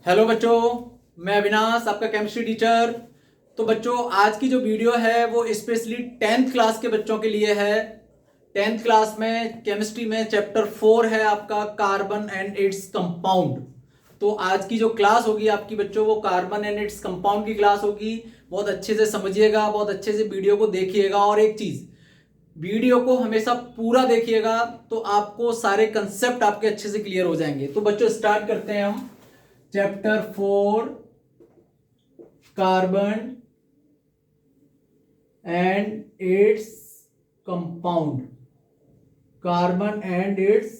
Hello बच्चों, मैं अविनाश आपका केमिस्ट्री टीचर। तो बच्चों, आज की जो वीडियो है वो स्पेशली 10th क्लास के बच्चों के लिए है। 10th क्लास में केमिस्ट्री में चैप्टर 4 है आपका कार्बन एंड इट्स कंपाउंड। तो आज की जो क्लास होगी आपकी बच्चों, वो कार्बन एंड इट्स कंपाउंड की क्लास होगी। बहुत अच्छे से समझिएगा, बहुत अच्छे से वीडियो को देखिएगा। और एक चीज, वीडियो को हमेशा पूरा देखिएगा तो आपको सारे कंसेप्ट आपके अच्छे से क्लियर हो जाएंगे। तो बच्चों, स्टार्ट करते हैं हम chapter 4 carbon and its compound. Carbon and its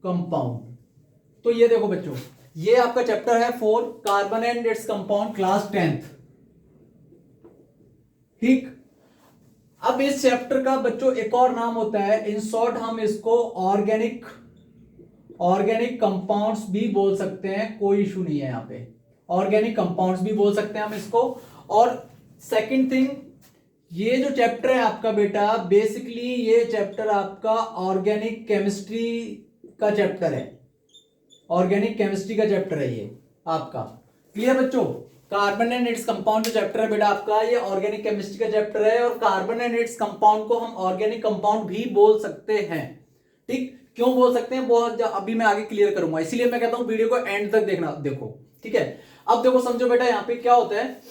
compound. तो ये देखो बच्चों, ये आपका चैप्टर है 4 carbon and its compound, class 10th। ठीक। अब इस चैप्टर का बच्चों एक और नाम होता है, इन शॉर्ट हम इसको ऑर्गेनिक कंपाउंड्स भी बोल सकते हैं। कोई इशू नहीं है यहाँ पे, ऑर्गेनिक कंपाउंड्स भी बोल सकते हैं हम इसको। और सेकंड थिंग, ये जो चैप्टर है आपका बेटा, बेसिकली ये चैप्टर आपका ऑर्गेनिक केमिस्ट्री का चैप्टर है। ऑर्गेनिक केमिस्ट्री का चैप्टर है ये आपका। क्लियर बच्चों? कार्बन एंड इट्स कंपाउंड जो चैप्टर है बेटा आपका, ये ऑर्गेनिक केमिस्ट्री का चैप्टर है। और कार्बन एंड इट्स कंपाउंड को हम ऑर्गेनिक कंपाउंड भी बोल सकते हैं। ठीक, क्यों बोल सकते हैं बहुत अभी मैं आगे क्लियर करूंगा, इसीलिए मैं कहता हूं वीडियो को एंड तक देखना। देखो, ठीक है। अब देखो, समझो बेटा, यहां पे क्या होता है।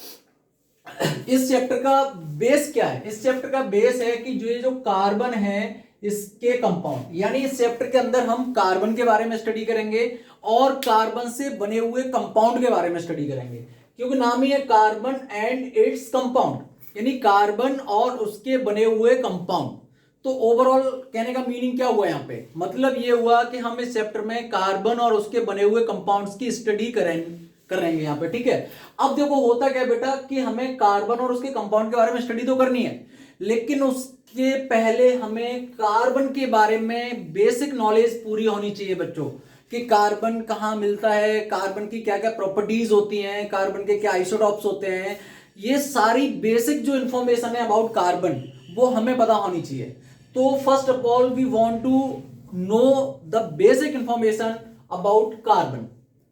इस चैप्टर का बेस क्या है? इस चैप्टर का बेस है कि जो कार्बन है इसके कंपाउंड, यानी इस चैप्टर के अंदर हम कार्बन के बारे में स्टडी करेंगे और कार्बन से बने हुए कंपाउंड के बारे में स्टडी करेंगे। क्योंकि नाम ही है कार्बन एंड इट्स कंपाउंड, यानी कार्बन और उसके बने हुए कंपाउंड। तो ओवरऑल कहने का मीनिंग क्या हुआ यहाँ पे? मतलब ये हुआ कि हम इस चैप्टर में कार्बन और उसके बने हुए कंपाउंड्स की स्टडी करेंगे यहाँ पे। ठीक है। अब देखो, होता क्या है बेटा कि हमें कार्बन और उसके कंपाउंड के बारे में स्टडी तो करनी है, लेकिन उसके पहले हमें कार्बन के बारे में बेसिक नॉलेज पूरी होनी चाहिए बच्चों, कि कार्बन कहाँ मिलता है, कार्बन की क्या क्या प्रॉपर्टीज होती हैं, कार्बन के क्या आइसोटॉप्स होते हैं। ये सारी बेसिक जो इंफॉर्मेशन है अबाउट कार्बन, वो हमें पता होनी चाहिए। तो first of all we want to know the basic information about carbon.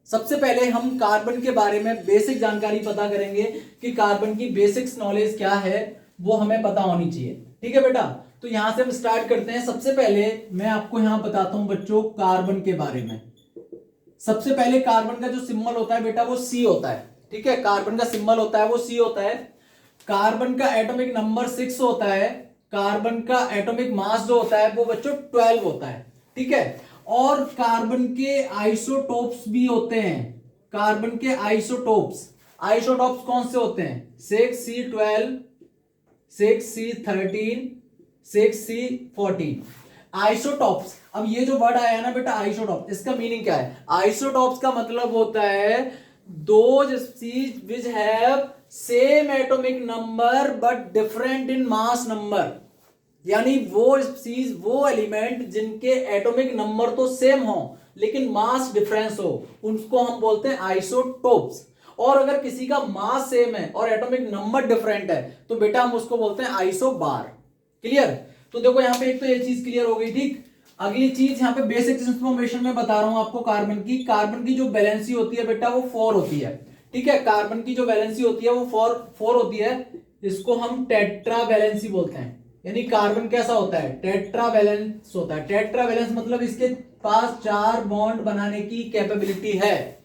सबसे पहले हम कार्बन के बारे में बेसिक जानकारी पता करेंगे कि कार्बन की बेसिक्स नॉलेज क्या है, वो हमें पता होनी चाहिए। ठीक है बेटा? तो यहां से हम स्टार्ट करते हैं। सबसे पहले मैं आपको यहां बताता हूं बच्चों कार्बन के बारे में। सबसे पहले कार्बन का जो सिंबल होता है बेटा, वो सी होता है। ठीक है, कार्बन का सिंबल होता है वो सी होता है। कार्बन का एटॉमिक नंबर 6 होता है। कार्बन का एटॉमिक मास जो होता है वो बच्चों 12 होता है। ठीक है। और कार्बन के आइसोटोप्स भी होते हैं। कार्बन के आइसोटोप्स कौन से होते हैं? 6C12, 6C13, 6C14 isotopes. अब ये जो वर्ड आया है ना बेटा आइसोटॉप, इसका मीनिंग क्या है? आइसोटॉप्स का मतलब होता है those species which have same atomic number but different in mass number. यानी वो स्पीशीज, वो एलिमेंट जिनके एटॉमिक नंबर तो सेम हो लेकिन मास डिफरेंस हो, उनको हम बोलते हैं आइसोटोप्स। और अगर किसी का मास सेम है और एटॉमिक नंबर डिफरेंट है तो बेटा हम उसको बोलते हैं आइसोबार। क्लियर? तो देखो यहां पे एक तो ये चीज क्लियर हो गई। ठीक। अगली चीज यहां पे बेसिक इंफॉर्मेशन में बता रहा हूं आपको कार्बन की जो वैलेंसी होती है बेटा वो 4 होती है। ठीक है, कार्बन की जो वैलेंसी होती है वो 4 होती है। इसको हम टेट्रा वैलेंसी बोलते हैं। यानी कार्बन कैसा होता है? टेट्रा वैलेंस होता है। टेट्रा वैलेंस मतलब इसके पास 4 बॉन्ड बनाने की कैपेबिलिटी है,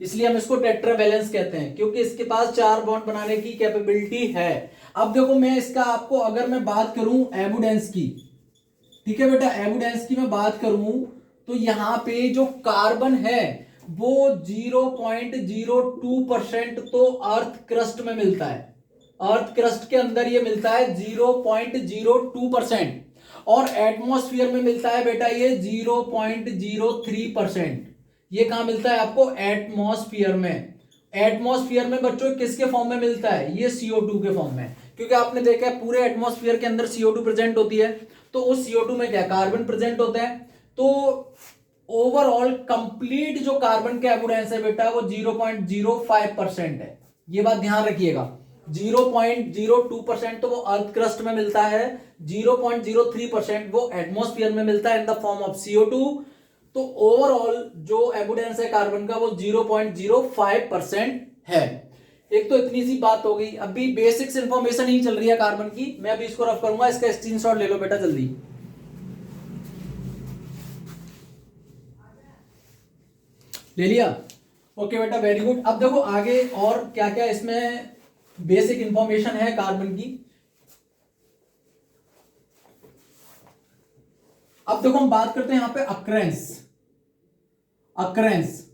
इसलिए हम इसको टेट्रा वैलेंस कहते हैं, क्योंकि इसके पास 4 बॉन्ड बनाने की कैपेबिलिटी है। अब देखो, मैं इसका आपको अगर मैं बात करूं एविडेंस की, ठीक है बेटा, एविडेंस की मैं बात करूं तो यहां पे जो कार्बन है वो 0.02% तो अर्थ क्रस्ट में मिलता है। अर्थ क्रस्ट के अंदर ये मिलता है 0.02%, और एटमॉस्फेयर में मिलता है बेटा ये 0.03%। ये कहां मिलता है आपको? एटमॉस्फेयर में। एटमॉस्फेयर में बच्चों किसके फॉर्म में मिलता है? ये CO2 के फॉर्म में, क्योंकि आपने देखा है पूरे एटमॉस्फेयर के अंदर CO2 प्रेजेंट होती है। तो उस CO2 में क्या कार्बन प्रेजेंट होता है। तो ओवरऑल कंप्लीट जो कार्बन का एविडेंस है बेटा वो 0.05% है। ये बात ध्यान रखिएगा। 0.02% तो वो अर्थ क्रस्ट में मिलता है, 0.03% वो एटमॉस्फेयर में मिलता है in the form of CO2। तो ओवरऑल जो एबुडेंस है कार्बन का वो 0.05% है। एक तो इतनी सी बात हो गई। अभी बेसिक्स इंफॉर्मेशन ही चल रही है कार्बन की, मैं अभी इसको रफ करूंगा, इसका स्क्रीनशॉट ले लो बेटा जल्दी। ले लिया? ओके बेटा, वेरी गुड। अब देखो आगे और क्या क्या इसमें बेसिक इंफॉर्मेशन है कार्बन की। अब देखो हम बात करते हैं यहां पे occurrence, occurrence,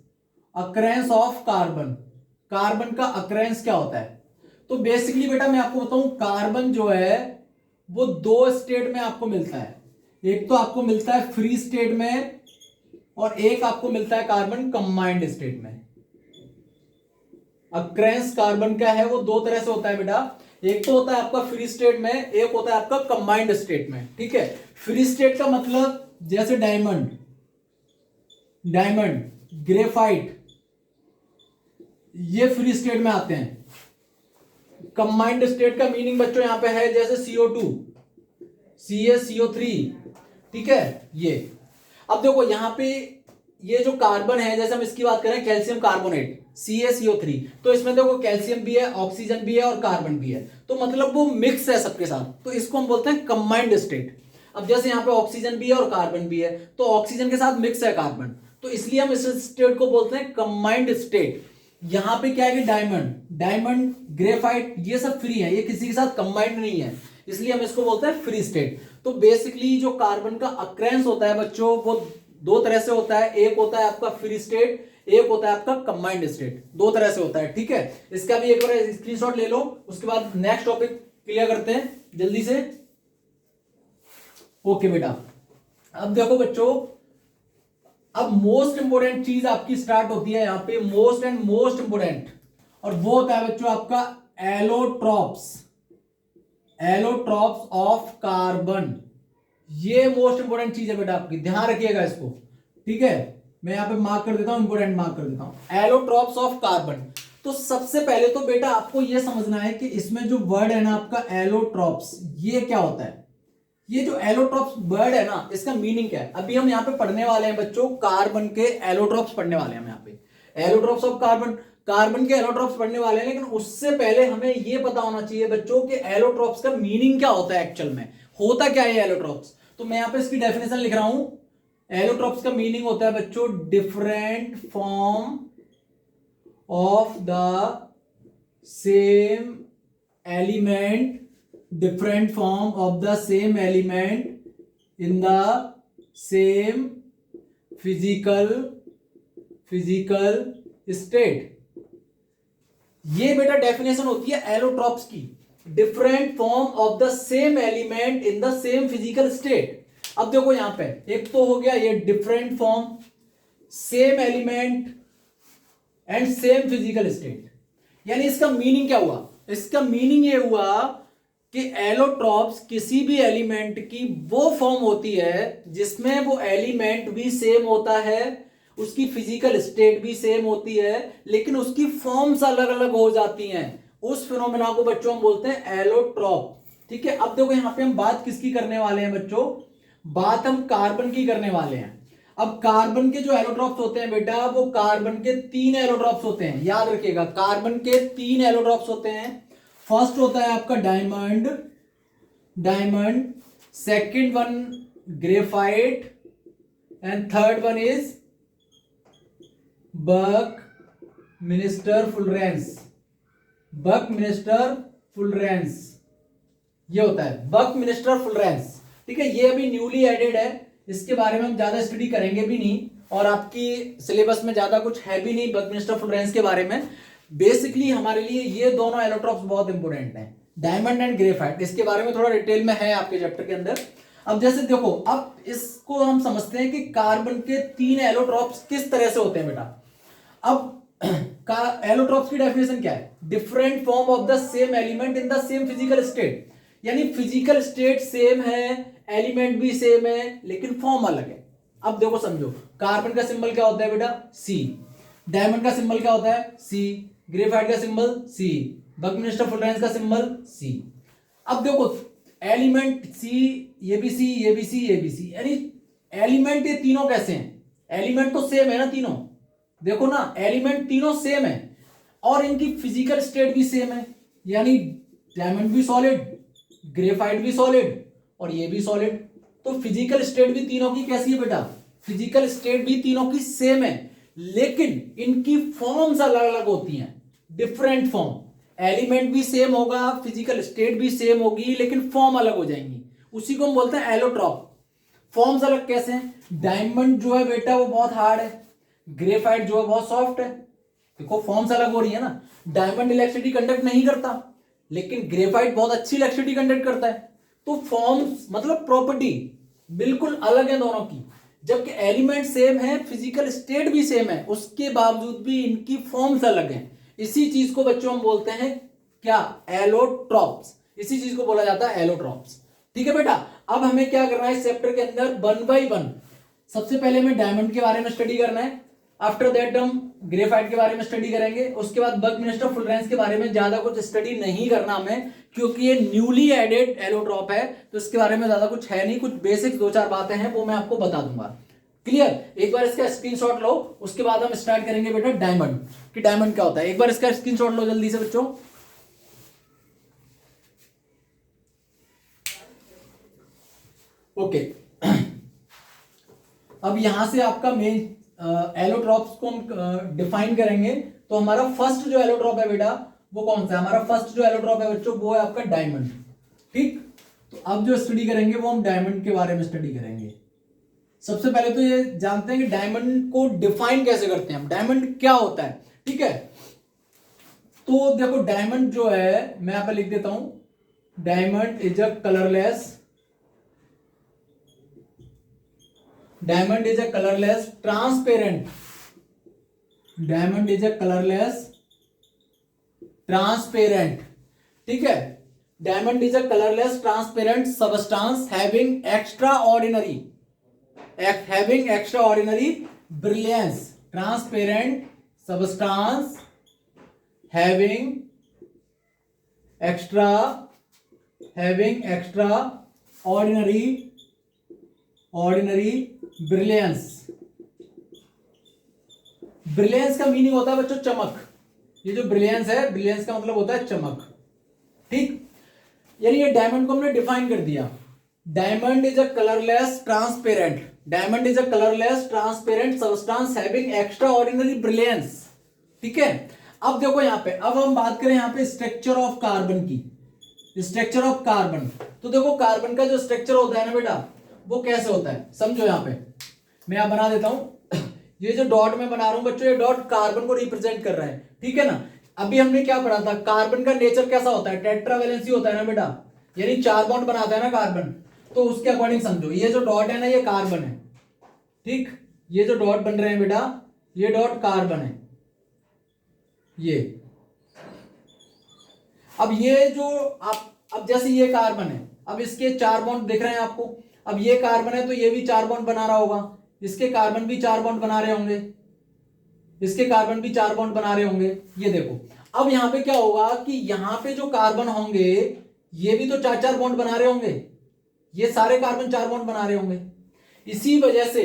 occurrence of carbon. Carbon का अक्रेंस क्या होता है? तो बेसिकली बेटा मैं आपको बताऊं, कार्बन जो है वो दो स्टेट में आपको मिलता है। एक तो आपको मिलता है फ्री स्टेट में और एक आपको मिलता है कार्बन कंबाइंड स्टेट में। अक्रेंस कार्बन का है वो दो तरह से होता है बेटा। एक तो होता है आपका फ्री स्टेट में, एक होता है आपका कंबाइंड स्टेट में। ठीक है, फ्री स्टेट का मतलब जैसे डायमंड, डायमंड, ग्रेफाइट, ये फ्री स्टेट में आते हैं। कंबाइंड स्टेट का मीनिंग बच्चों यहां पे है जैसे CO2, CaCO3, ठीक है ये। अब देखो यहां पे ये जो कार्बन है, जैसे हम इसकी बात करें कैल्शियम कार्बोनेट CaCO3, तो इसमें देखो कैल्शियम भी है, ऑक्सीजन भी है और कार्बन भी है, तो मतलब वो मिक्स है सबके साथ, तो इसको हम बोलते हैं कंबाइंड स्टेट। अब जैसे यहाँ पे ऑक्सीजन भी है और कार्बन भी है, तो ऑक्सीजन के साथ मिक्स है कार्बन, तो इसलिए हम इस स्टेट को बोलते हैं कंबाइंड स्टेट। यहां पे क्या है कि डायमंड, डायमंड, ग्रेफाइट, ये सब फ्री है, ये किसी के साथ कंबाइंड नहीं है, इसलिए हम इसको बोलते हैं फ्री स्टेट। तो बेसिकली जो कार्बन का अक्रेंस होता है बच्चों वो दो तरह से होता है। एक होता है आपका फ्री स्टेट, एक होता है आपका कंबाइंड स्टेट, दो तरह से होता है। ठीक है, इसका भी एक बार स्क्रीनशॉट ले लो, उसके बाद नेक्स्ट टॉपिक क्लियर करते हैं जल्दी से। ओके बेटा, अब देखो बच्चों, अब मोस्ट इंपोर्टेंट चीज आपकी स्टार्ट होती है यहां पे, मोस्ट एंड मोस्ट इंपोर्टेंट, और वो होता है बच्चों आपका एलोट्रॉप्स, एलोट्रॉप्स ऑफ कार्बन। ये मोस्ट इंपोर्टेंट चीज है बेटा आपकी, ध्यान रखिएगा इसको। ठीक है, मैं यहां पे मार्क कर देता हूं, इंपोर्टेंट मार्क कर देता हूं, एलोट्रॉप्स ऑफ कार्बन। तो सबसे पहले तो बेटा आपको यह समझना है कि इसमें जो वर्ड है ना आपका एलोट्रॉप्स, ये क्या होता है। ये जो एलोट्रॉप्स वर्ड है ना, इसका मीनिंग क्या है, अभी हम यहाँ पे पढ़ने वाले हैं बच्चों, कार्बन के एलोट्रॉप्स पढ़ने वाले हैं हम यहाँ पे, एलोट्रॉप्स ऑफ कार्बन, कार्बन के एलोट्रॉप्स पढ़ने वाले हैं। लेकिन उससे पहले हमें ये पता होना चाहिए बच्चों कि एलोट्रॉप्स का मीनिंग क्या होता है, एक्चुअल में होता क्या है एलोट्रॉप्स। तो मैं यहाँ पे इसकी डेफिनेशन लिख रहा हूं। एलोट्रॉप्स का मीनिंग होता है बच्चों different form of the same element, different form of the same element in the same physical state। ये बेटा डेफिनेशन होती है एलोट्रॉप्स की, different form of the same element in the same physical state. अब देखो यहां पे एक तो हो गया ये different form, same element and same physical state. यानी इसका मीनिंग क्या हुआ, इसका मीनिंग ये हुआ कि एलोट्रॉप्स किसी भी एलिमेंट की वो फॉर्म होती है जिसमें वो एलिमेंट भी सेम होता है, उसकी फिजिकल स्टेट भी सेम होती है, लेकिन उसकी फॉर्म्स अलग अलग हो जाती हैं। उस फिनोमेना को बच्चों हम बोलते हैं एलोट्रॉप। ठीक है, अब देखो यहां पे हम बात किसकी करने वाले हैं बच्चों, बात हम कार्बन की करने वाले हैं। अब कार्बन के जो एलोट्रॉप्स होते हैं बेटा, वो कार्बन के 3 एलोट्रॉप्स होते हैं, याद रखिएगा कार्बन के 3 एलोट्रॉप्स होते हैं। फर्स्ट होता है आपका diamond, diamond, second one graphite and third one is buckminster fullerenes, buckminster fullerenes, ये होता है बकमिन्स्टर फुलरेंस। ठीक है, ये अभी न्यूली एडेड है, इसके बारे में हम ज्यादा स्टडी करेंगे भी नहीं, और आपकी सिलेबस में ज्यादा कुछ है भी नहीं बकमिन्स्टर फुलरेंस के बारे में। बेसिकली हमारे लिए ये दोनों एलोट्रॉप्स बहुत इंपॉर्टेंट हैं, डायमंड एंड ग्रेफाइट, इसके बारे में थोड़ा डिटेल में है आपके चैप्टर के अंदर। अब जैसे देखो, अब इसको हम समझते हैं कि कार्बन के 3 एलोट्रॉप्स किस तरह से होते हैं बेटा। अब एलोट्रॉप्स की डेफिनेशन क्या है, different form of the same element in the same physical state. यानी फिजिकल स्टेट सेम है, एलिमेंट भी सेम है, लेकिन फॉर्म अलग है। अब देखो समझो, कार्बन का सिंबल क्या होता है बेटा, C, डायमंड का सिंबल क्या होता है, C, ग्रेफाइट का सिंबल C, बकमिन्स्टर फुलरेंस का सिंबल C। अब देखो एलिमेंट C, ये भी C, ये भी C, ये भी C, यानी एलिमेंट ये तीनों कैसे हैं, एलिमेंट तो सेम है ना तीनों, देखो ना एलिमेंट तीनों सेम है और इनकी फिजिकल स्टेट भी सेम है, यानी डायमंड भी सॉलिड, ग्रेफाइट भी सॉलिड और ये भी सॉलिड। तो फिजिकल स्टेट भी तीनों की कैसी है बेटा, फिजिकल स्टेट भी तीनों की सेम है, लेकिन इनकी फॉर्म्स अलग अलग होती हैं, डिफरेंट फॉर्म। एलिमेंट भी सेम होगा, फिजिकल स्टेट भी सेम होगी, लेकिन फॉर्म अलग हो जाएंगी, उसी को हम बोलते हैं एलोट्रॉप। फॉर्म्स अलग कैसे हैं, डायमंड जो है बेटा वो बहुत हार्ड है, ग्रेफाइट जो है बहुत सॉफ्ट है। देखो फॉर्म्स अलग हो रही है ना, डायमंड इलेक्ट्रिसिटी कंडक्ट नहीं करता, लेकिन ग्रेफाइट बहुत अच्छी इलेक्ट्रिसिटी कंडक्ट करता है। तो फॉर्म्स मतलब प्रॉपर्टी बिल्कुल अलग है दोनों की, जबकि एलिमेंट सेम है, फिजिकल स्टेट भी सेम है, उसके बावजूद भी इनकी फॉर्म्स अलग हैं। इसी चीज को बच्चों हम बोलते हैं क्या, एलोट्रॉप्स। इसी चीज को बोला जाता है एलोट्रॉप्स। ठीक है बेटा, अब हमें क्या करना है इस चैप्टर के अंदर, 1 बाय 1 सबसे पहले हमें डायमंड के बारे में स्टडी करना है, आफ्टर दैट हम ग्रेफाइट के बारे में स्टडी करेंगे, उसके बाद बकमिंस्टर फुलरेंस के बारे में ज्यादा कुछ स्टडी नहीं करना हमें, क्योंकि ये न्यूली एडेड एलोट्रॉप है, तो इसके बारे में ज्यादा कुछ है नहीं, कुछ बेसिक 2-4 बातें हैं वो मैं आपको बता दूंगा। क्लियर, एक बार इसका स्क्रीनशॉट लो, उसके बाद हम स्टार्ट करेंगे बेटा डायमंड कि डायमंड क्या होता है। एक बार इसका स्क्रीनशॉट लो जल्दी से बच्चों। ओके अब यहां से आपका मेन एलोट्रॉप्स को हम डिफाइन करेंगे। तो हमारा फर्स्ट जो एलोट्रॉप है बेटा वो कौन सा है, हमारा फर्स्ट जो एलोट्रॉप है बच्चों वो है आपका डायमंड। ठीक, तो अब जो स्टडी करेंगे वो हम डायमंड के बारे में स्टडी करेंगे। सबसे पहले तो ये जानते हैं कि डायमंड को डिफाइन कैसे करते हैं हम, डायमंड क्या होता है। ठीक है, तो देखो डायमंड जो है मैं यहां पर लिख देता हूं, diamond is a colourless, diamond is a colourless transparent, diamond is a colourless transparent. ठीक है, diamond is a colourless transparent substance having extraordinary brilliance, transparent substance having ordinary brilliance. Brilliance का मीनिंग होता है बच्चों चमक, ये जो ब्रिलियंस है, ब्रिलियंस का मतलब होता है चमक। ठीक, यानी ये डायमंड को हमने डिफाइन कर दिया, diamond is a colourless transparent, diamond is a colourless transparent substance having extra ordinary brilliance. ठीक है, अब देखो यहां पे, अब हम बात करें यहां पे स्ट्रक्चर ऑफ कार्बन की, स्ट्रक्चर ऑफ कार्बन। तो देखो कार्बन का जो स्ट्रक्चर होता है ना बेटा वो कैसे होता है समझो। यहां पे मैं यहां बना देता हूं, ये जो डॉट मैं बना रहा हूं बच्चों, ये डॉट कार्बन को रिप्रेजेंट कर रहा है। ठीक है ना, अभी हमने क्या पढ़ा था, कार्बन का नेचर कैसा होता है, टेट्रावेलेंसी होता है ना बेटा, यानी 4 बॉन्ड बनाता है ना कार्बन। तो उसके अकॉर्डिंग समझो, ये जो डॉट है ना ये कार्बन है। ठीक, ये जो डॉट बन रहे हैं बेटा ये डॉट कार्बन है। ये अब ये जो अब जैसे ये कार्बन है, अब इसके 4 बॉन्ड दिख रहे हैं आपको, अब ये कार्बन है तो ये भी 4 बॉन्ड बना रहा होगा, इसके कार्बन भी 4 बॉन्ड बना रहे होंगे, इसके कार्बन भी 4 बॉन्ड बना रहे होंगे। ये देखो अब यहां पे क्या होगा कि यहां पे जो कार्बन होंगे ये भी तो 4-4 बॉन्ड बना रहे होंगे, ये सारे कार्बन 4 बॉन्ड बना रहे होंगे। इसी वजह से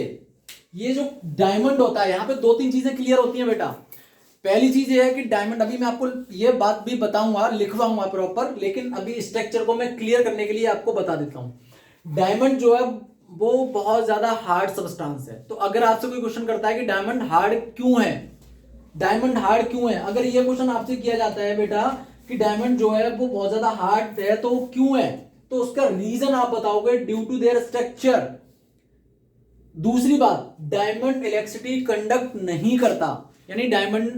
ये जो डायमंड होता है, यहां पे 2-3 चीजें क्लियर होती हैं बेटा। पहली चीज ये है कि डायमंड, अभी मैं आपको ये बात भी बताऊंगा, लिखवाऊंगा प्रॉपर, लेकिन अभी स्ट्रक्चर को मैं क्लियर करने के लिए आपको बता देता हूं। डायमंड जो है वो बहुत ज्यादा हार्ड सब्सटेंस है। तो अगर आपसे कोई क्वेश्चन करता है कि डायमंड हार्ड क्यों है, डायमंड हार्ड क्यों है, अगर ये क्वेश्चन आपसे किया जाता है बेटा कि डायमंड जो है वो बहुत ज्यादा हार्ड है तो क्यों है, तो उसका रीजन आप बताओगे ड्यू टू देयर स्ट्रक्चर। दूसरी बात, डायमंड इलेक्ट्रिसिटी कंडक्ट नहीं करता, यानी डायमंड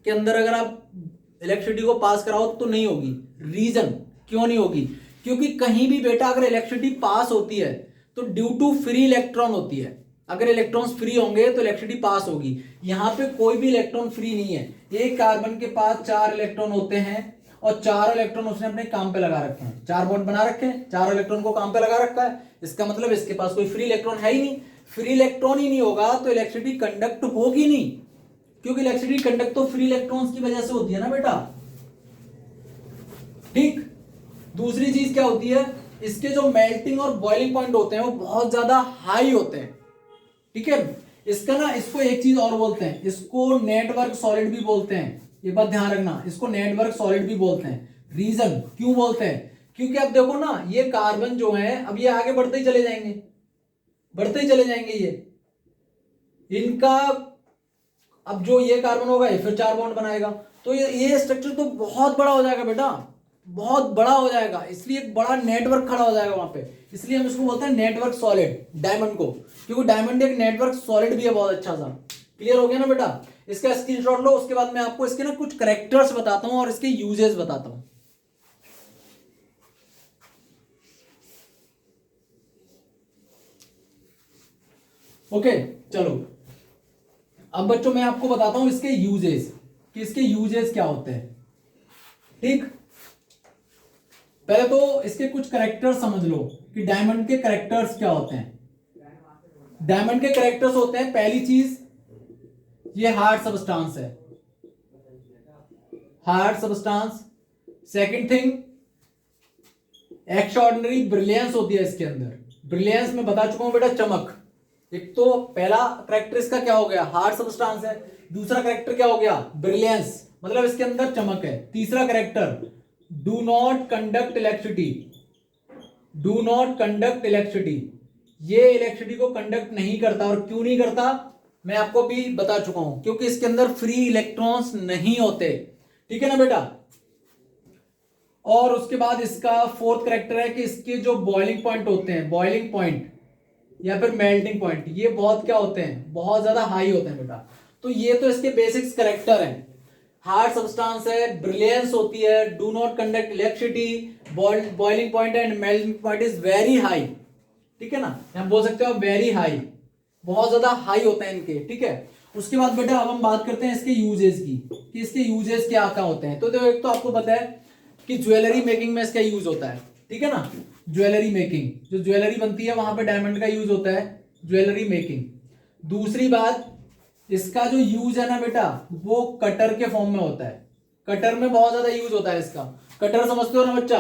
के अंदर अगर आप इलेक्ट्रिसिटी को पास कराओ तो नहीं होगी। रीजन क्यों नहीं होगी, क्योंकि कहीं भी बेटा अगर इलेक्ट्रिसिटी पास होती है तो ड्यू टू फ्री इलेक्ट्रॉन होती है। अगर इलेक्ट्रॉन्स फ्री होंगे तो इलेक्ट्रिसिटी पास होगी। यहां पे कोई भी इलेक्ट्रॉन फ्री नहीं है। एक कार्बन के पास 4 इलेक्ट्रॉन होते हैं और 4 इलेक्ट्रॉन उसने अपने काम पे लगा रखे हैं, 4 बॉन्ड बना रखे हैं, 4 इलेक्ट्रॉन को काम पे लगा रखा है। इसका मतलब इसके पास कोई फ्री इलेक्ट्रॉन है ही नहीं। फ्री इलेक्ट्रॉन ही नहीं होगा तो इलेक्ट्रिसिटी कंडक्ट होगी नहीं, क्योंकि इलेक्ट्रिसिटी कंडक्ट तो फ्री इलेक्ट्रॉन्स की वजह से होती है ना बेटा। ठीक, दूसरी चीज क्या होती है, इसके जो मेल्टिंग और बॉइलिंग पॉइंट होते हैं वो बहुत ज्यादा हाई होते हैं। ठीक है, इसका ना, इसको एक चीज और बोलते हैं, इसको नेटवर्क सॉलिड भी बोलते हैं। ये बात ध्यान रखना, इसको नेटवर्क सॉलिड भी बोलते हैं। रीजन क्यों बोलते हैं, क्योंकि अब देखो ना, ये कार्बन जो है अब ये आगे बढ़ते ही चले जाएंगे, बढ़ते ही चले जाएंगे ये इनका। अब जो ये कार्बन होगा ये फिर 4 बॉन्ड बनाएगा, तो ये स्ट्रक्चर तो बहुत बड़ा हो जाएगा बेटा, बहुत बड़ा हो जाएगा। इसलिए एक बड़ा नेटवर्क खड़ा हो जाएगा वहां पे, इसलिए हम इसको बोलते हैं नेटवर्क सॉलिड, डायमंड को, क्योंकि डायमंड एक नेटवर्क सॉलिड भी है बहुत अच्छा सा। क्लियर हो गया ना बेटा? इसका स्क्रीनशॉट लो, उसके बाद मैं आपको इसके ना कुछ करेक्टर्स बताता हूं और इसके यूजेस बताता हूं। ओके चलो, अब बच्चों मैं आपको बताता हूं इसके यूजेस, कि इसके यूजेस क्या होते हैं। ठीक, पहले तो इसके कुछ करेक्टर्स समझ लो कि डायमंड के करेक्टर्स क्या होते हैं। डायमंड के करेक्टर्स होते हैं, पहली चीज ये हार्ड सबस्टांस है, hard substance. Second thing, extraordinary brilliance होती है इसके अंदर। ब्रिलियंस में बता चुका हूं बेटा, चमक। एक तो पहला करेक्टर इसका क्या हो गया, हार्ड सबस्टांस है। दूसरा करेक्टर क्या हो गया, ब्रिलियंस, मतलब इसके अंदर चमक है। तीसरा character, do not conduct electricity, do not conduct electricity, ये इलेक्ट्रिसिटी को कंडक्ट नहीं करता। और क्यों नहीं करता मैं आपको भी बता चुका हूं, क्योंकि इसके अंदर फ्री इलेक्ट्रॉन्स नहीं होते। ठीक है ना बेटा? और उसके बाद इसका फोर्थ करेक्टर है कि इसके जो बॉइलिंग पॉइंट होते हैं, बॉइलिंग पॉइंट या फिर मेल्टिंग पॉइंट, ये बहुत क्या होते हैं, बहुत ज्यादा हाई होते हैं बेटा। तो ये तो इसके बेसिक्स करेक्टर हैं। हार्ड सब्सटेंस है, ब्रिलियंस होती है, do not conduct electricity, boiling point and melting point is very high. ठीक है ना, हम बोल सकते हो वेरी हाई, बहुत ज्यादा हाई होते हैं इनके। ठीक है, उसके बाद बेटा अब हम बात करते हैं इसके यूजेस की, कि इसके यूजेस क्या क्या होते हैं। तो देखो, एक तो आपको पता है कि ज्वेलरी मेकिंग में इसका यूज होता है। ठीक है ना, ज्वेलरी मेकिंग, जो ज्वेलरी बनती है वहां पे डायमंड का यूज होता है, ज्वेलरी मेकिंग। दूसरी बात, इसका जो यूज है ना बेटा, वो कटर के फॉर्म में होता है। कटर में बहुत ज्यादा यूज होता है इसका। कटर समझते हो ना बच्चा,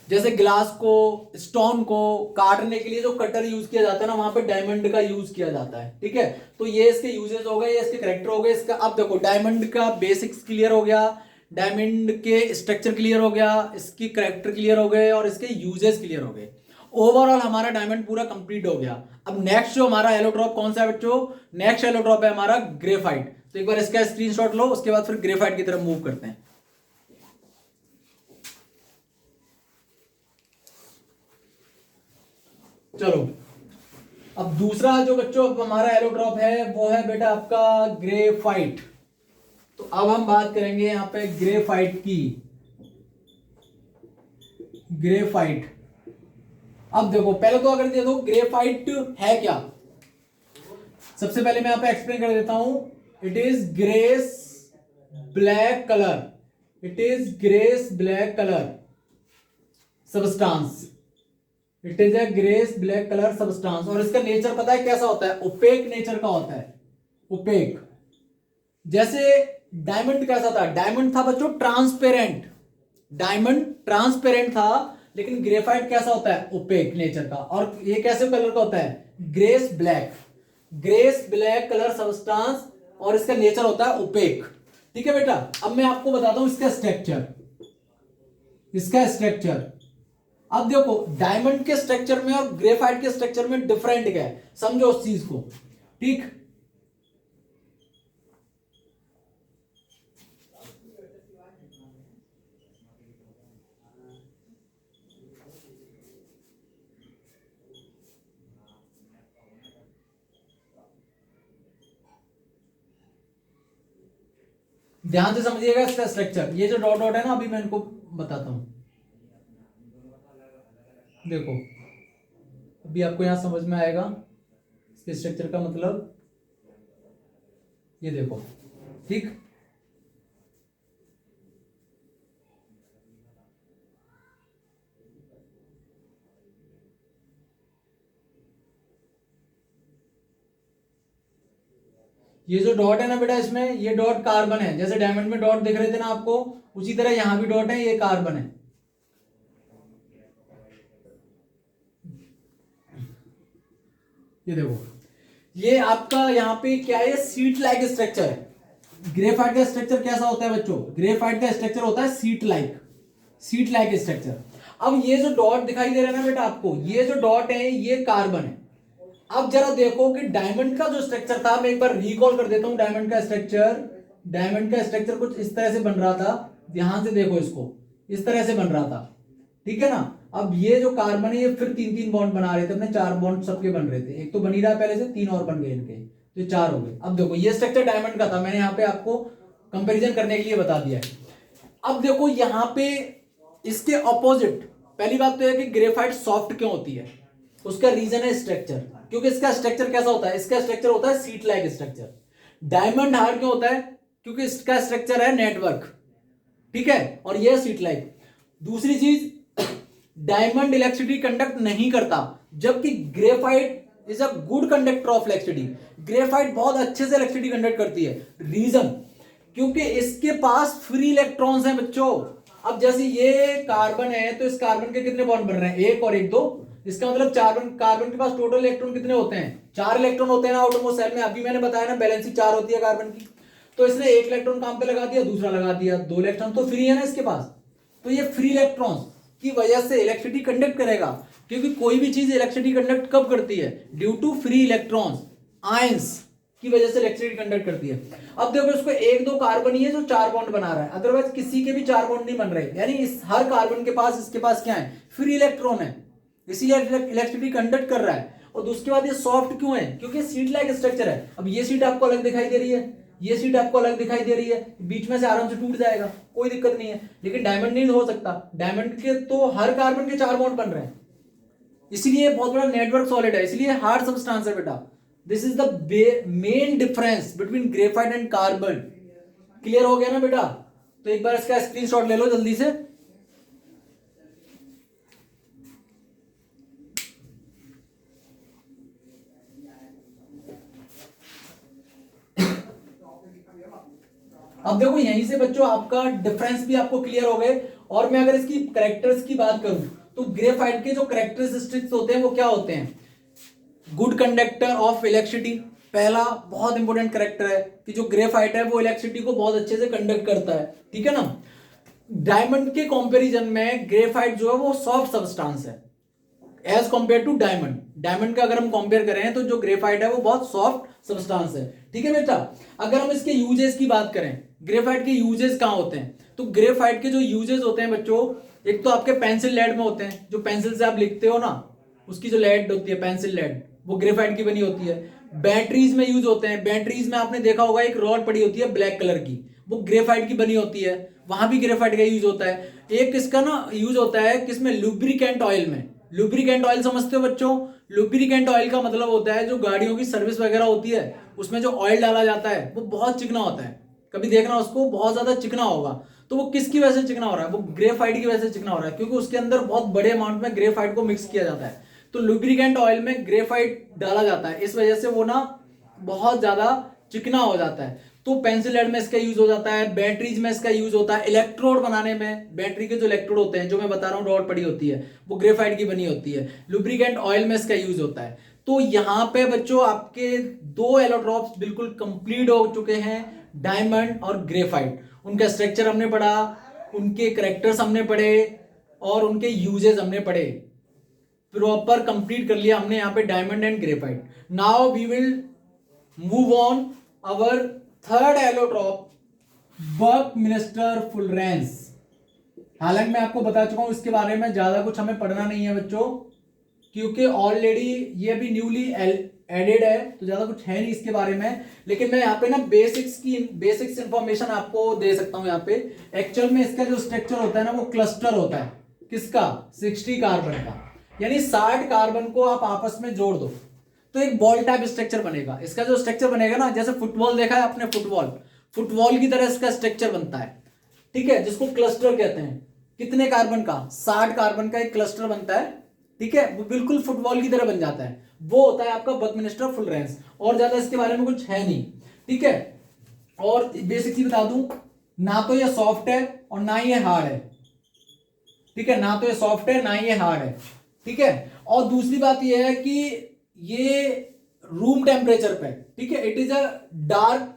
जैसे ग्लास को, स्टोन को काटने के लिए जो कटर यूज किया जाता है ना, वहां पे डायमंड का यूज किया जाता है। ठीक है, तो ये इसके यूजेस हो गए, ये इसके करेक्टर हो गए। इसका अब देखो, डायमंड का बेसिक्स क्लियर हो गया, डायमंड के स्ट्रक्चर क्लियर हो गया, इसकी करेक्टर क्लियर हो गए और इसके यूजेस क्लियर हो गए। ओवरऑल हमारा डायमंड पूरा कंप्लीट हो गया। अब नेक्स्ट जो हमारा एलोट्रॉप कौन सा है बच्चों, नेक्स्ट एलोट्रॉप है हमारा ग्रेफाइट। तो एक बार इसका स्क्रीनशॉट लो, उसके बाद फिर ग्रेफाइट की तरफ मूव करते हैं। चलो, अब दूसरा जो बच्चों हमारा एलोट्रॉप है वो है बेटा आपका ग्रेफाइट। तो अब हम बात करेंगे यहां पे ग्रेफाइट की। ग्रेफाइट, अब देखो पहले तो अगर देखो ग्रेफाइट है क्या, सबसे पहले मैं यहां पे एक्सप्लेन कर देता हूं। It is grace black colour, it is grace black colour substance, it is a grace black colour substance. और इसका नेचर पता है कैसा होता है, ओपेक नेचर का होता है, ओपेक। जैसे डायमंड कैसा था, डायमंड था बच्चों ट्रांसपेरेंट, डायमंड ट्रांसपेरेंट था, लेकिन ग्रेफाइट कैसा होता है, ओपेक नेचर का। और ये कैसे कलर का होता है, grace black, grace black colour substance, और इसका नेचर होता है ओपेक। ठीक है बेटा, अब मैं आपको बताता हूं इसका स्ट्रक्चर, इसका स्ट्रक्चर। अब देखो, डायमंड के स्ट्रक्चर में और ग्रेफाइट के स्ट्रक्चर में डिफरेंट क्या है, समझो उस चीज को। ठीक, ध्यान से समझिएगा इसका स्ट्रक्चर। ये जो डॉट डॉट है ना, अभी मैं इनको बताता हूं। देखो, अभी आपको यहां समझ में आएगा इसके स्ट्रक्चर का मतलब। ये देखो, ठीक, ये जो डॉट है ना बेटा, इसमें ये डॉट कार्बन है। जैसे डायमंड में डॉट दिख रहे थे ना आपको, उसी तरह यहां भी डॉट है, ये कार्बन है। ये देखो, ये आपका यहाँ पे क्या है, सीट लाइक स्ट्रक्चर है। ग्रेफाइट का स्ट्रक्चर कैसा होता है बच्चों, ग्रेफाइट का स्ट्रक्चर होता है सीट लाइक स्ट्रक्चर। अब ये जो डॉट दिखाई दे रहा है ना बेटा आपको, ये जो डॉट है ये कार्बन है। अब जरा देखो कि डायमंड का जो स्ट्रक्चर था, मैं एक बार रिकॉल कर देता हूं डायमंड का स्ट्रक्चर कुछ इस तरह से बन रहा था। ध्यान से देखो, इसको इस तरह से बन रहा था, ठीक है ना। अब ये जो कार्बन है ये फिर 3-3 बॉन्ड बना रहे थे अपने, 4 बॉन्ड सबके बन रहे थे, एक तो बन ही रहा है पहले से, 3 और बन गए इनके, तो 4 हो गए। अब देखो ये स्ट्रक्चर डायमंड का था, मैंने यहाँ पे आपको कंपैरिजन करने के लिए बता दिया है। अब देखो यहाँ पे इसके ऑपोजिट, पहली बात तो है कि ग्रेफाइट सॉफ्ट क्यों होती है, उसका रीजन है स्ट्रक्चर, क्योंकि इसका स्ट्रक्चर कैसा होता है, इसका स्ट्रक्चर होता है seat like structure. Diamond hard क्यों होता है, क्योंकि इसका स्ट्रक्चर है नेटवर्क, ठीक है, और यह सीट लाइक। दूसरी चीज, डायमंड इलेक्ट्रिसिटी कंडक्ट नहीं करता, जबकि graphite is a good conductor of electricity. Graphite बहुत अच्छे से इलेक्ट्रिसिटी कंडक्ट करती है। रीजन, क्योंकि इसके पास फ्री इलेक्ट्रॉन्स हैं बच्चों। अब जैसे ये कार्बन है तो इस कार्बन के कितने बॉन्ड बन रहे हैं, 1 और 1 2, इसका मतलब कार्बन के पास टोटल इलेक्ट्रॉन कितने होते हैं, 4 इलेक्ट्रॉन होते हैं ना आउटरमोस्ट शेल में। अभी मैंने बताया ना बैलेंसी 4 होती है कार्बन की, तो इसने 1 इलेक्ट्रॉन काम पे लगा दिया, दूसरा लगा दिया, 2 इलेक्ट्रॉन तो फ्री है ना इसके पास। तो ये फ्री इलेक्ट्रॉन्स की वजह से इलेक्ट्रिसिटी कंडक्ट करेगा, क्योंकि कोई भी चीज इलेक्ट्रिसिटी कंडक्ट कब करती है, due to free electrons, ions की वजह से इलेक्ट्रिसिटी कंडक्ट करती है। अब देखो इसको 1-2 कार्बन ही है जो 4 बॉन्ड बना रहा है, अदरवाइज किसी के भी 4 बॉन्ड नहीं बन रहे, यानी इस हर कार्बन के पास, इसके पास क्या है, फ्री इलेक्ट्रॉन है, इसीलिए इलेक्ट्रिसिटी कंडक्ट कर रहा है। और उसके बाद ये सॉफ्ट क्यों है, क्योंकि सीट लाइक स्ट्रक्चर है। अब ये सीट आपको अलग दिखाई दे रही है, ये सीट आपको अलग दिखाई दे रही है, बीच में से आराम से टूट जाएगा, कोई दिक्कत नहीं है। लेकिन डायमंड नहीं हो सकता, डायमंड के तो हर कार्बन के 4 बॉन्ड बन रहे हैं, इसलिए बहुत बड़ा नेटवर्क सॉलिड है, इसलिए हार्ड सब्सटेंस है बेटा। This is the main difference between graphite and carbon. Clear हो गया ना बेटा, तो एक बार इसका स्क्रीनशॉट ले लो जल्दी से। अब देखो यहीं से बच्चों आपका डिफरेंस भी आपको क्लियर हो गए। और मैं अगर इसकी कैरेक्टर्स की बात करूं तो ग्रेफाइट के जो कैरेक्टरिस्टिक्स होते हैं वो क्या होते हैं, गुड कंडक्टर ऑफ इलेक्ट्रिसिटी, पहला बहुत इंपॉर्टेंट कैरेक्टर है कि जो ग्रेफाइट है वो इलेक्ट्रिसिटी को बहुत अच्छे से कंडक्ट करता है, ठीक है ना। डायमंड के कंपैरिजन में ग्रेफाइट जो है वो सॉफ्ट सब्सटेंस है as compare to diamond. Diamond का अगर हम कंपेयर करें तो जो ग्रेफाइट है वो बहुत सॉफ्ट सब्सटेंस है, ठीक है बेटा। अगर हम इसके यूजेस की बात करें, ग्रेफाइट के यूजेस कहां होते हैं, तो ग्रेफाइट के जो यूजेस होते हैं बच्चों, एक तो आपके पेंसिल लेड में होते हैं, जो पेंसिल से आप लिखते हो ना, उसकी जो लेड होती है पेंसिल लेड, वो ग्रेफाइट की बनी होती है। बैटरीज में यूज होते हैं, बैटरीज में आपने देखा होगा एक रॉड पड़ी होती है ब्लैक कलर की, वो ग्रेफाइट की बनी होती है, वहां भी ग्रेफाइट का यूज होता है। एक इसका ना यूज होता है किसमें, लुब्रिकेंट ऑयल में। लुब्रिकेंट ऑयल समझते हो बच्चों, लुब्रिकेंट ऑयल का मतलब होता है जो गाड़ियों की सर्विस वगैरह होती है उसमें जो ऑयल डाला जाता है वो बहुत चिकना होता है, कभी देखना उसको, बहुत ज्यादा चिकना होगा। तो वो किसकी वजह से चिकना हो रहा है, वो ग्रेफाइट की वजह से चिकना हो रहा है, क्योंकि उसके अंदर बहुत बड़े अमाउंट में ग्रेफाइट को मिक्स किया जाता है। तो लुब्रिकेंट ऑयल में ग्रेफाइट डाला जाता है, इस वजह से वो ना बहुत ज्यादा चिकना हो जाता है। तो पेंसिल लेड में इसका यूज हो जाता है, बैटरीज में इसका यूज होता है, इलेक्ट्रोड बनाने में, बैटरी के जो इलेक्ट्रोड होते हैं जो मैं बता रहा हूँ रॉड पड़ी होती है वो ग्रेफाइट की बनी होती है, लुब्रिकेंट ऑयल में इसका यूज होता है। तो यहाँ पे बच्चों आपके 2 एलोट्रॉप्स बिल्कुल कंप्लीट हो चुके हैं, डायमंड और ग्रेफाइट। उनका स्ट्रक्चर हमने पढ़ा, उनके करेक्टर्स हमने पढ़े और उनके यूजेस हमने पढ़े, प्रॉपर कंप्लीट कर लिया हमने यहाँ पे diamond and graphite. Now we will move on our third allotrope, buckminster fullerenes. हालांकि मैं आपको बता चुका हूं इसके बारे में, ज्यादा कुछ हमें पढ़ना नहीं है बच्चों, क्योंकि ऑलरेडी ये अभी न्यूली एडेड है, तो ज्यादा कुछ है नहीं इसके बारे में। लेकिन मैं यहाँ पे ना बेसिक्स इंफॉर्मेशन आपको दे सकता हूं यहाँ पे। एक्चुअल में इसका जो स्ट्रक्चर होता है ना वो क्लस्टर होता है, किसका, 60 कार्बन का, यानी 60 कार्बन को आप आपस में जोड़ दो तो एक बॉल टाइप स्ट्रक्चर बनेगा। इसका जो स्ट्रक्चर बनेगा ना, जैसे फुटबॉल देखा है आपने, फुटबॉल की तरह इसका स्ट्रक्चर बनता है, ठीक है, जिसको क्लस्टर कहते हैं। कितने कार्बन का, 60 कार्बन का एक क्लस्टर बनता है, ठीक है, वो बिल्कुल फुटबॉल की तरह बन जाता है, वो होता है आपका बकमिंस्टर फुलरेंस। और ज्यादा इसके बारे में कुछ है नहीं, ठीक है। और बेसिक चीज बता दूं, ना तो ये सॉफ्ट है और ना ही ये हार्ड है, ठीक है, ना तो ये सॉफ्ट है ना ही ये हार्ड है, ठीक है। और दूसरी बात ये है कि ये रूम टेम्परेचर पे, ठीक है, it is a dark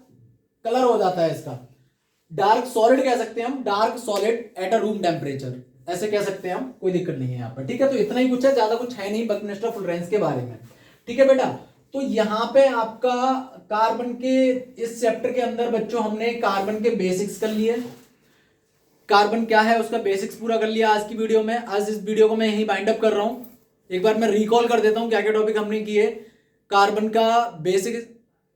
colour हो जाता है इसका, डार्क सॉलिड कह सकते हैं हम, dark solid at a room temperature, ऐसे कह सकते हैं हम, कोई दिक्कत नहीं है यहाँ पर, ठीक है। तो इतना ही कुछ है, ज्यादा कुछ है नहीं बकमिस्टर फुलरेंस के बारे में, ठीक है बेटा। तो यहाँ पे आपका कार्बन के इस चैप्टर के अंदर बच्चों हमने कार्बन के बेसिक्स कर लिए, कार्बन क्या है उसका बेसिक्स पूरा कर लिया आज की वीडियो में। आज इस वीडियो को मैं यहीं बाइंड अप कर रहा हूं, एक बार मैं रिकॉल कर देता हूं क्या क्या टॉपिक हमने किए। कार्बन का बेसिक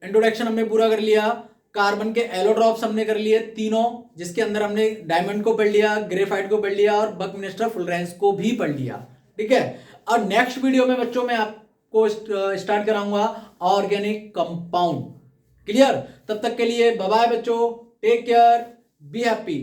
इंट्रोडक्शन हमने पूरा कर लिया, कार्बन के एलोट्रॉप्स हमने कर लिए तीनों, जिसके अंदर हमने डायमंड को पढ़ लिया, ग्रेफाइट को पढ़ लिया और बकमिस्टर फुलरेंस को भी पढ़ लिया, ठीक है। और नेक्स्ट वीडियो में बच्चों मैं आपको स्टार्ट कराऊंगा ऑर्गेनिक कंपाउंड, क्लियर। तब तक के लिए बाय बाय बच्चों, टेक केयर, बी हैप्पी।